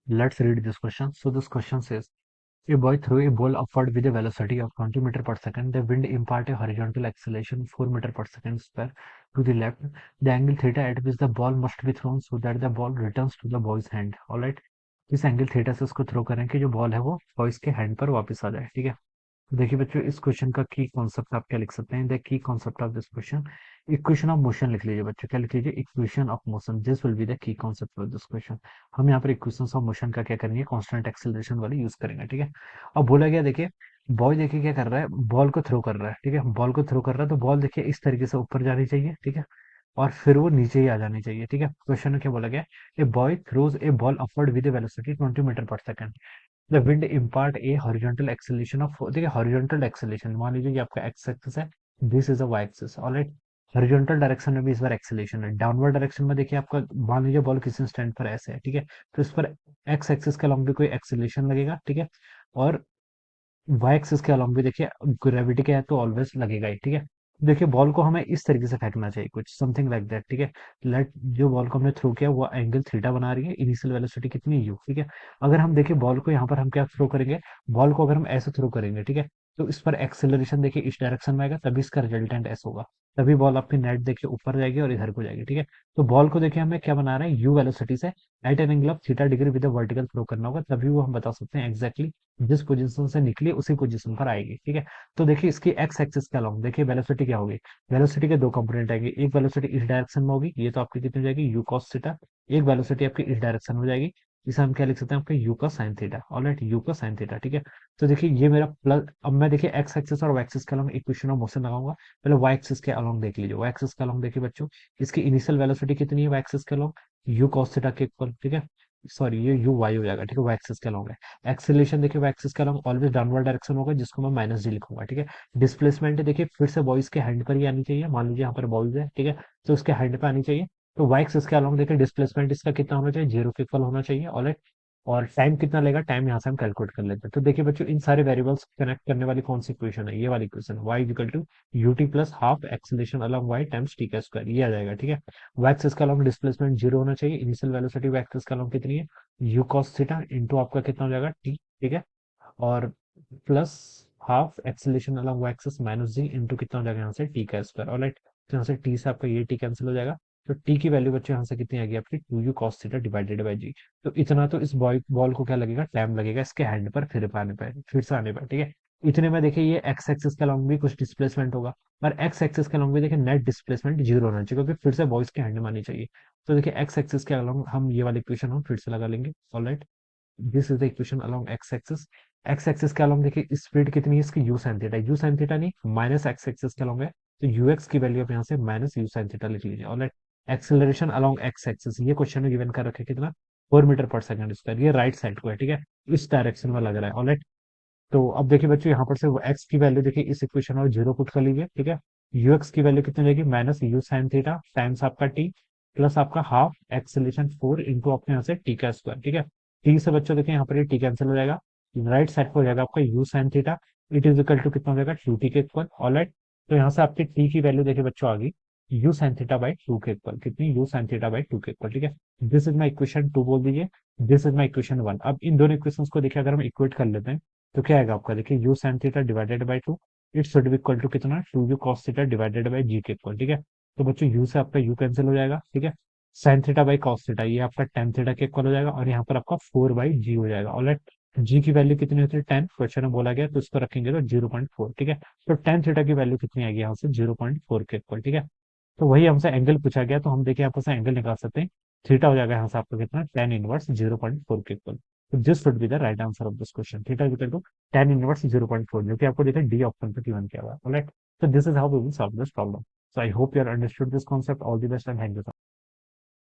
Let's read this question. So this question says, a boy threw a ball upward with a velocity of 20 meter per second. The wind impart a horizontal acceleration 4 meter per second square to the left. The angle theta at which the ball must be thrown so that the ball returns to the boy's hand. All right. इस angle theta से उसको throw करें कि जो ball है वो boys के hand पर वापस आ जाए। ठीक है। देखिए बच्चों, इस क्वेश्चन का की कॉन्सेप्ट आप क्या लिख सकते हैं? The key concept of this question, equation of motion लिख लीजिए बच्चों। क्या लिख लीजिए? Equation of motion. This will be the key concept of this question. हम यहाँ पर इक्वेशन ऑफ मोशन का क्या करेंगे? कांस्टेंट एक्सेलरेशन वाली यूज करेंगे। ठीक है। अब बोला गया, देखिए बॉय देखिए क्या कर रहा है, बॉल को थ्रो कर रहा है। ठीक है, बॉल को थ्रो कर रहा है तो बॉल देखिए इस तरीके से ऊपर जानी चाहिए। ठीक है, और फिर वो नीचे ही आ जानी चाहिए। ठीक है, क्वेश्चन में क्या बोला गया? A boy throws a ball upward with a velocity 20 metre per second. The wind impart a horizontal acceleration of, देखिए हॉरिजॉन्टल एक्सेलरेशन, मान लीजिए कि आपका एक्स एक्सिस है, this is a Y axis. Alright, horizontal direction में भी इस बार एक्सेलरेशन है। डाउनवर्ड डायरेक्शन में देखिए आपका, मान लीजिए बॉल किसी स्टैंड पर ऐसे है। ठीक है, तो इस पर एक्स एक्सिस के अलॉन्ग भी कोई एक्सेलरेशन लगेगा। ठीक है, और वाई एक्सिस के अलॉन्ग भी देखिए ग्रेविटी क्या है तो ऑलवेज लगेगा ही। ठीक है, देखिए बॉल को हमें इस तरीके से फेंकना चाहिए, कुछ समथिंग लाइक दैट। ठीक है, लेट जो बॉल को हमने थ्रो किया वो एंगल थीटा बना रही है, इनिशियल वेलोसिटी कितनी यू। ठीक है, अगर हम देखिए बॉल को यहाँ पर हम क्या थ्रो करेंगे, बॉल को अगर हम ऐसे थ्रो करेंगे, ठीक है, तो इस पर एक्सेलरेशन देखिए इस डायरेक्शन में आएगा, तभी इसका रिजल्टेंट ऐसा होगा। तभी बॉल आपकी नेट देखिए ऊपर जाएगी और इधर को जाएगी। ठीक है, तो बॉल को देखिए हमें क्या बना रहे हैं, यू वेलोसिटी से at an angle of theta degree with vertical throw करना होगा, तभी वो हम बता सकते हैं एग्जैक्टली जिस पोजीशन से निकली उसी पोजीशन पर आएगी। ठीक है, तो देखिए इसकी एक्स एक्सिस के अलॉन्ग देखिए वेलोसिटी क्या होगी। वेलोसिटी के दो कंपोनेंट आएंगे, एक वेलोसिटी इस डायरेक्शन में होगी, ये तो आपकी कितनी हो जाएगी, यू कॉस थीटा। एक वेलोसिटी आपकी इस डायरेक्शन में हो जाएगी, इसे हम क्या लिख सकते हैं, आपका यू का साइन थीटा। ऑलराइट, यू का साइन थीटा। ठीक है, तो देखिए ये मेरा प्लस, अब मैं देखिए एक्स एक्सिस और वाई एक्सिस के अलॉन्ग इक्वेशन ऑफ मोशन लगाऊंगा। पहले वाई एक्सिस के अलॉन्ग देख लीजिए, वाई एक्सिस के अलॉन्ग देखिए बच्चों, इसकी इनिशियल वेलोसिटी कितनी है वाई एक्सिस के अलॉन्ग, यू कॉस थीटा के इक्वल। ठीक है, सॉरी ये यू वाई हो जाएगा। ठीक है, वाई एक्सिस के अलॉन्ग है। एक्सेलरेशन देखिए वाई एक्सिस के अलॉन्ग ऑलवेज डाउनवर्ड डायरेक्शन होगा, जिसको मैं माइनस जी लिखूंगा। ठीक है, डिस्प्लेसमेंट देखिए फिर से बॉयज के हैंड पर ही आनी चाहिए, मान लीजिए यहाँ पर बॉयज है। ठीक है, तो उसके हैंड पे आनी चाहिए। तो वाई एक्सिस के अलॉन्ग देखिए डिस्प्लेसमेंट इसका कितना होना चाहिए, जीरो के इक्वल होना चाहिए। ऑलराइट, और टाइम कितना लेगा, टाइम यहाँ से हम कैलकुलेट कर लेते हैं। तो देखिए बच्चों, इन सारे वेरिएबल्स कनेक्ट करने वाली कौन सी इक्वेशन है, ये वाली equation, y equal to u t plus half acceleration along y times t का स्क्वायर, ये आ जाएगा। ठीक है, y एक्सिस का अलॉन्ग डिस्प्लेसमेंट जीरो होना चाहिए, इनिशियल वेलोसिटी y एक्सिस का अलॉन्ग कितनी है, यू कॉस थीटा इंटू आपका कितना हो जाएगा टी। ठीक है, और plus half acceleration along Y axis minus G into कितना हो जाएगा यहाँ से टी का स्क्वायर। ऑलराइट, तो यहाँ से टी से आपका ये टी कैंसिल हो जाएगा। तो टी की वैल्यू बच्चों यहाँ से कितनी आएगी आपकी, two U cos theta divided by G. तो इतना तो इस बॉय बॉल को क्या लगेगा, टाइम लगेगा इसके हैंड पर फिर आने पर, फिर से आने पर। ठीक है, इतने में देखिए ये एक्स एक्सिस के अलॉन्ग भी कुछ डिस्प्लेसमेंट होगा, और एक्स एक्सिस के अलॉन्ग भी देखिए नेट डिस्प्लेसमेंट जीरो होना चाहिए, क्योंकि फिर से बॉयज के हैंड में आनी चाहिए। तो देखिए एक्स एक्सिस के अलॉन्ग हम ये वाली इक्वेशन हम फिर से लगा लेंगे। Alright, this is the equation along x axis. X axis के अलोंग देखिए स्पीड कितनी है इसकी, you sine theta, you sine theta नहीं माइनस एक्स एक्सिस के अलोंग है, तो यू एक्स की वैल्यू आप यहाँ से माइनस यू साइन थीटा लिख लीजिए। Alright, acceleration along x axis, ये क्वेश्चन में गिवन कर रखे कितना, 4 मीटर पर सेकंड स्क्वायर, ये राइट साइड को है। ठीक है, इस डायरेक्शन में लग रहा है। ऑलराइट, तो अब देखिए बच्चों यहाँ पर से एक्स की वैल्यू देखिए इस इक्वेशन और जीरो पुट कर लीजिए। ठीक है, यू एक्स की वैल्यू कितनी रहेगी, minus you sine theta times आपका टी प्लस आपका हाफ एक्सेलेरेशन 4 इंटू आपके यहाँ से टी का स्क्वायर। ठीक है, टी से बच्चों देखिए यहाँ पर ये टी कैंसिल हो जाएगा, राइट साइड पर हो जाएगा आपका u sine theta, it is equal to कितना हो जाएगा, टू टी के इक्वल। ऑलराइट, तो यहाँ से आपकी टी की वैल्यू देखिए बच्चों आ गई you sine theta by two के इक्वल, कितनी, you sine theta by two के इक्वल। ठीक है, this is my equation two बोल दीजिए, this is my equation one. अब इन दोनों इक्वेशन को देखिए अगर हम इक्वेट कर लेते हैं तो क्या आएगा आपका, देखिए U sine theta divided by two, it should be equal to कितना, two U cos theta divided by G के इक्वल। ठीक है, तो बच्चों यू से आपका यू कैंसिल हो जाएगा। ठीक है, sine theta by cos theta ये आपका टेन थीटा के इक्वल हो जाएगा, और यहाँ पर आपका फोर बाई जी हो जाएगा। ऑलराइट, जी की वैल्यू कितनी होती है, टेन, क्वेश्चन में बोला गया तो इसको रखेंगे तो 0.4। ठीक है, तो टेन थीटा की वैल्यू कितनी आएगी यहाँ से, 0.4 के इक्वल। ठीक है, तो वही हमसे एंगल पूछा गया, तो हम देखिए यहाँ पर से एंगल निकाल सकते हैं, थीटा हो जाएगा यहाँ से आपका कितना, टेन इनवर्स 0.4 के इक्वल। तो this would be the right answer of this question, theta is equal to tan inverse 0.4, जो कि आपको देखिए डी ऑप्शन पे गिवन किया हुआ है। Alright, so this is how we will solve this problem. So I hope you have understood this concept. All the best and thank you.